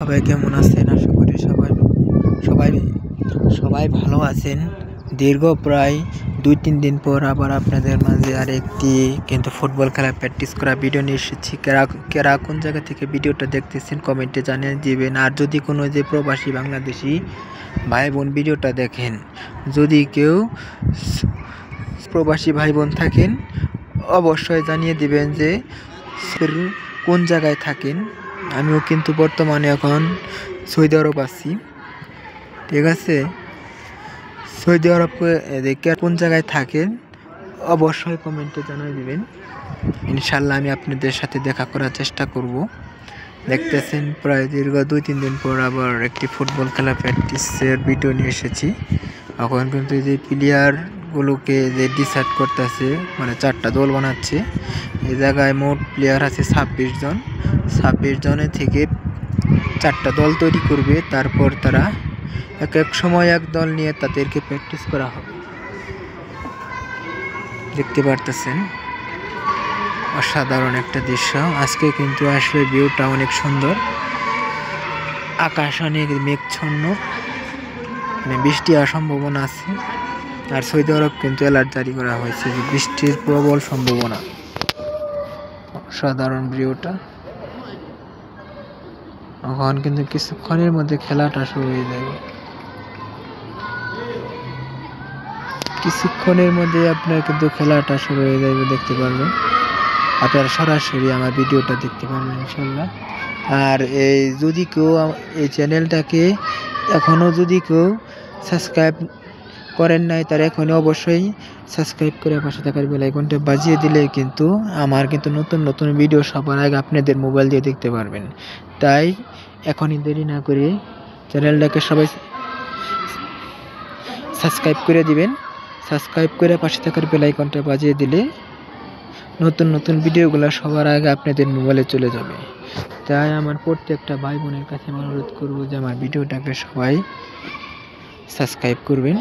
সবাই কেমন আছেন? আশা করি সবাই সবাই ভালো আছেন। দীর্ঘ প্রায় 2-3 দিন পর আবার আপনাদের মাঝে আরেকটি কিন্তু ফুটবল খেলা প্র্যাকটিস করা ভিডিও নিয়ে এসেছি। কারা কোন জায়গা থেকে ভিডিওটা দেখতেছেন কমেন্টে জানিয়ে দিবেন। আর যদি কোনো যে প্রবাসী বাংলাদেশি ভাই বোন ভিডিওটা দেখেন, যদি কেউ প্রবাসী ভাই বোন থাকেন অবশ্যই জানিয়ে দিবেন যে কোন জায়গায় থাকেন। আমিও কিন্তু বর্তমানে এখন সৌদি আরব আছি, ঠিক আছে? সৌদি আরব কোন জায়গায় থাকেন অবশ্যই কমেন্টে জানিয়ে দিবেন। ইনশাল্লাহ আমি আপনাদের সাথে দেখা করার চেষ্টা করব। দেখতেছেন প্রায় দীর্ঘ 2-3 দিন পর আবার একটি ফুটবল খেলা প্র্যাকটিসের ভিডিও নিয়ে এসেছি। এখন কিন্তু যে প্লেয়ারগুলোকে যে ডিসাইড করতেছে, মানে 4টা দল বানাচ্ছে। এই জায়গায় মোট প্লেয়ার আছে 26 জন। 26 জনের থেকে 4টা দল তৈরি করবে। তারপর তারা এক সময় এক দল নিয়ে তাদেরকে প্র্যাকটিস করা হবে। দেখতে পারতেছেন অসাধারণ একটা দৃশ্য। আজকে কিন্তু আসলে ভিউটা অনেক সুন্দর। আকাশ অনেক মেঘাচ্ছন্ন, মানে বৃষ্টি হওয়ার সম্ভাবনা আছে। আর সৌদি আরব কিন্তু অ্যালার্ট জারি করা হয়েছে যে বৃষ্টির প্রবল সম্ভাবনা। অসাধারণ ভিউটা। এখন কিন্তু কিছুক্ষণের মধ্যে খেলাটা শুরু হয়ে যাবে। কিছুক্ষণের মধ্যে আপনার কিন্তু খেলাটা শুরু হয়ে যাবে, দেখতে পারবেন। আপনারা সরাসরি আমার ভিডিওটা দেখতে পারবেন ইনশাল্লাহ। আর যদি কেউ এই চ্যানেলটাকে এখনও যদি কেউ সাবস্ক্রাইব করেন নাই, তারা এখনই অবশ্যই সাবস্ক্রাইব করে পাশে থাকার বেল আইকনটা বাজিয়ে দিলে কিন্তু আমার কিন্তু নতুন নতুন ভিডিও সবার আগে আপনাদের মোবাইল দিয়ে দেখতে পারবেন। তাই এখনই দেরি না করে চ্যানেলটাকে সবাই সাবস্ক্রাইব করে দিবেন। সাবস্ক্রাইব করে পাশে থাকার বেল আইকনটা বাজিয়ে দিলে নতুন নতুন ভিডিওগুলো সবার আগে আপনাদের মোবাইলে চলে যাবে। তাই আমার প্রত্যেকটা ভাই বোনের কাছে অনুরোধ করব যে আমার ভিডিওটাকে সবাই সাবস্ক্রাইব করবেন।